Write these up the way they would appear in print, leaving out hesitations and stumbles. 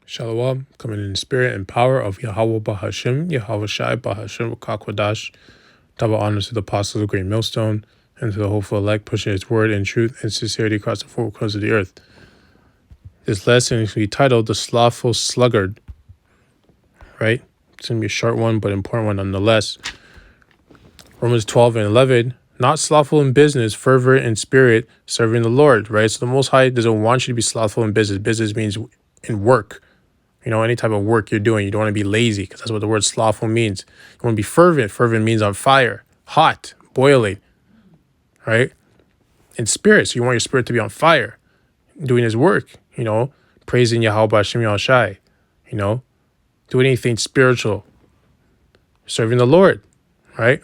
Shalom, coming in the spirit and power of Yahweh Bahashim, Yahweh Shai Bahashim, Kakwadash. Double honors to the apostles of Great Millstone and to the hopeful elect, pushing his word in truth and sincerity across the four corners of the earth. This lesson is going to be titled The Slothful Sluggard, right? It's going to be a short one, but important one nonetheless. Romans 12 and 11, not slothful in business, fervent in spirit, serving the Lord, right? So the Most High doesn't want you to be slothful in business. Business means in work. You know, any type of work you're doing, you don't want to be lazy because that's what the word slothful means. You want to be fervent. Fervent means on fire, hot, boiling, right? In spirit, so you want your spirit to be on fire, doing his work, you know, praising Yahweh Shem Shai, you know, doing anything spiritual, serving the Lord, right?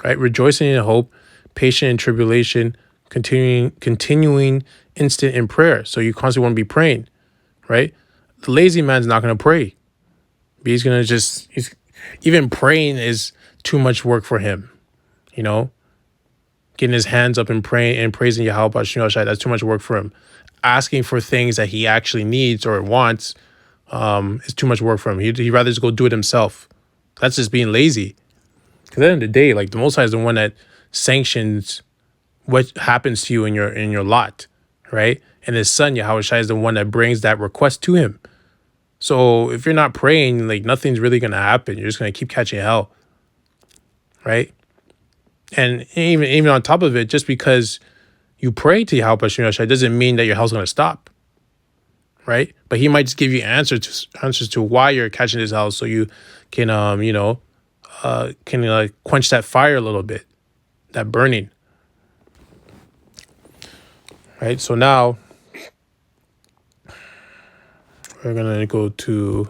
Right? Rejoicing in hope, patient in tribulation, continuing instant in prayer. So you constantly want to be praying, right? The lazy man's not going to pray. He's going to even praying is too much work for him, you know? Getting his hands up and praying and praising Yahweh Shem Shai, that's too much work for him. Asking for things that he actually needs or wants is too much work for him. He'd rather just go do it himself. That's just being lazy. Because at the end of the day, like the Most High is the one that sanctions what happens to you in your lot, right? And his son, Yahweh Shai, is the one that brings that request to him. So if you're not praying, like nothing's really going to happen. You're just going to keep catching hell, right? And even on top of it, just because you pray to Yahweh Shai doesn't mean that your hell's going to stop, right? But he might just give you answers to why you're catching this hell, so you can quench that fire a little bit, that burning. Right, so now we're gonna go to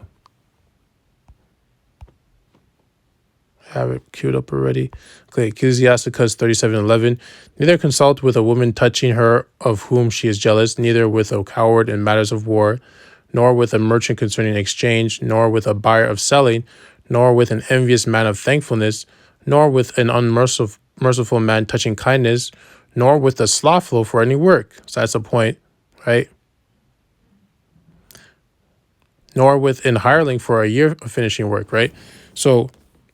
have it queued up already. Okay, Ecclesiasticus 37:11. Neither consult with a woman touching her of whom she is jealous, neither with a coward in matters of war, nor with a merchant concerning exchange, nor with a buyer of selling, nor with an envious man of thankfulness, nor with an unmerciful man touching kindness, nor with the slothful for any work. So that's the point, right? Nor with an hireling for a year of finishing work, right? So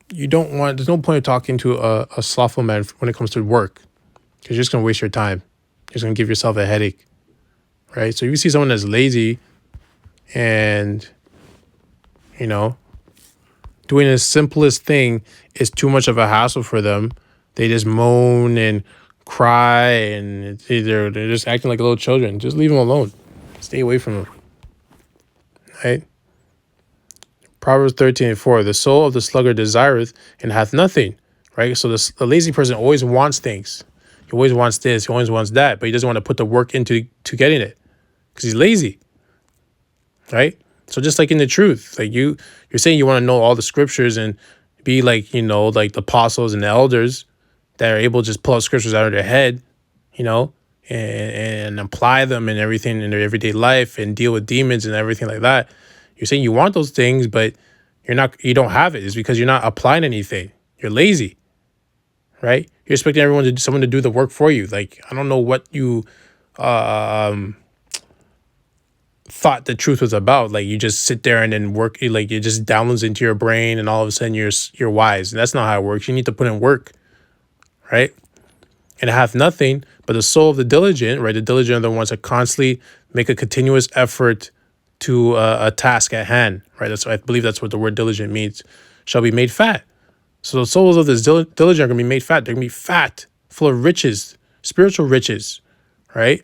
there's no point of talking to a slothful man when it comes to work, because you're just going to waste your time. You're just going to give yourself a headache, right? So if you see someone that's lazy and, you know, doing the simplest thing is too much of a hassle for them, they just moan and cry, and they're just acting like little children. Just leave them alone. Stay away from them. Right? Proverbs 13:4. The soul of the sluggard desireth and hath nothing. Right? So the lazy person always wants things. He always wants this. He always wants that. But he doesn't want to put the work into getting it because he's lazy. Right? So just like in the truth, like you're saying you want to know all the scriptures and be like, you know, like the apostles and the elders that are able to just pull out scriptures out of their head, you know, and apply them and everything in their everyday life and deal with demons and everything like that. You're saying you want those things, but you don't have it. It's because you're not applying anything. You're lazy, right? You're expecting someone to do the work for you. Like, I don't know what you thought the truth was about. Like, you just sit there and then work, like it just downloads into your brain and all of a sudden you're wise. And that's not how it works. You need to put in work, right? And hath nothing, but the soul of the diligent, right? The diligent are the ones that constantly make a continuous effort to a task at hand, right? I believe that's what the word diligent means, shall be made fat. So the souls of this diligent are going to be made fat. They're going to be fat, full of riches, spiritual riches, right?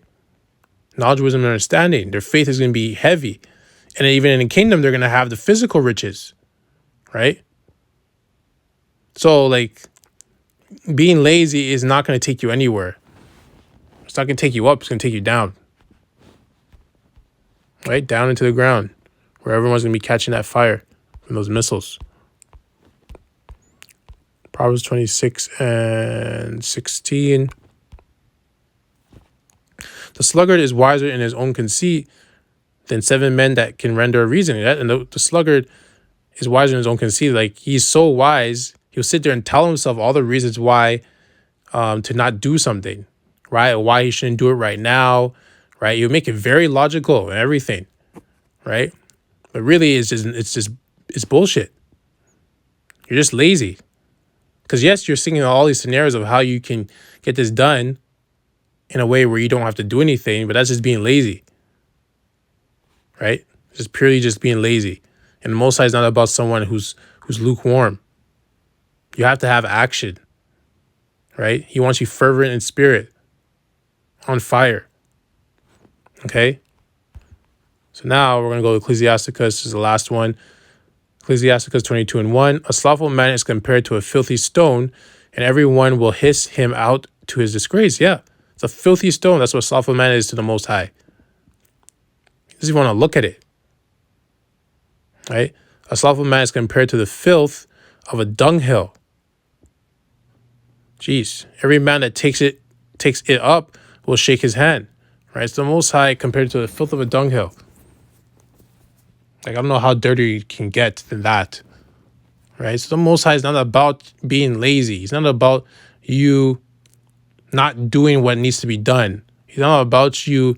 Knowledge, wisdom, and understanding. Their faith is going to be heavy. And even in the kingdom, they're going to have the physical riches, right? So, like, being lazy is not going to take you anywhere. It's not going to take you up. It's going to take you down. Right? Down into the ground, where everyone's going to be catching that fire from those missiles. Proverbs 26:16. The sluggard is wiser in his own conceit than 7 men that can render a reason. And the sluggard is wiser in his own conceit. Like, he's so wise, he'll sit there and tell himself all the reasons why to not do something, right? Or why he shouldn't do it right now, right? You make it very logical and everything, right? But really, it's bullshit. You're just lazy. Because yes, you're thinking all these scenarios of how you can get this done in a way where you don't have to do anything, but that's just being lazy, right? Just purely just being lazy. And the Most High is not about someone who's lukewarm. You have to have action, right? He wants you fervent in spirit, on fire. Okay? So now we're going to go to Ecclesiasticus. This is the last one. Ecclesiasticus 22:1. A slothful man is compared to a filthy stone, and everyone will hiss him out to his disgrace. Yeah, it's a filthy stone. That's what a slothful man is to the Most High. He doesn't even want to look at it. Right? A slothful man is compared to the filth of a dunghill. Jeez. Every man that takes it up will shake his hand. Right? It's the Most High compared to the filth of a dunghill. Like, I don't know how dirty you can get than that. Right? So the Most High is not about being lazy. He's not about you not doing what needs to be done. He's not about you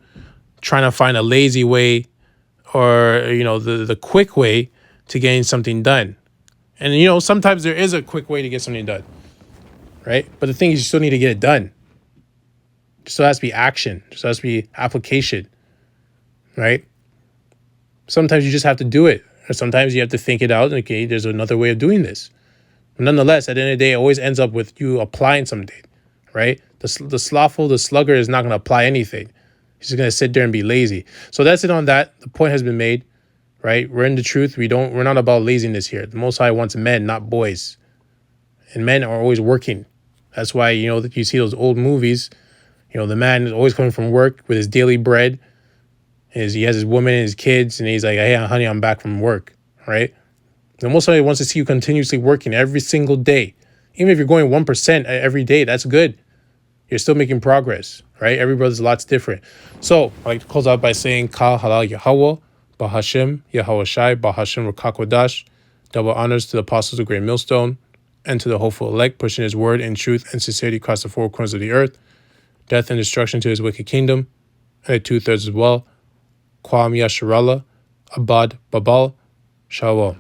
trying to find a lazy way or, the quick way to getting something done. And, sometimes there is a quick way to get something done. Right? But the thing is, you still need to get it done. There still has to be action. There still has to be application. Right? Sometimes you just have to do it. Or sometimes you have to think it out. Okay, there's another way of doing this. But nonetheless, at the end of the day, it always ends up with you applying something, right? The slothful, the slugger is not going to apply anything. He's just going to sit there and be lazy. So that's it on that. The point has been made, right? We're in the truth. We're not about laziness here. The Most High wants men, not boys. And men are always working. That's why, you see those old movies, the man is always coming from work with his daily bread. He has his woman and his kids, and he's like, hey, honey, I'm back from work, right? The Most High wants to see you continuously working every single day. Even if you're going 1% every day, that's good. You're still making progress, right? Every brother's lots different. So I like to close out by saying, Ka halal Yahweh, Bahashem, Yahweh Shai, Bahashem Rakakwadash. Double honors to the apostles of Great Millstone and to the hopeful elect, pushing his word in truth and sincerity across the four corners of the earth. Death and destruction to his wicked kingdom, and the 2/3 as well. Kwam Yasharallah, Abad Babal, Shalom.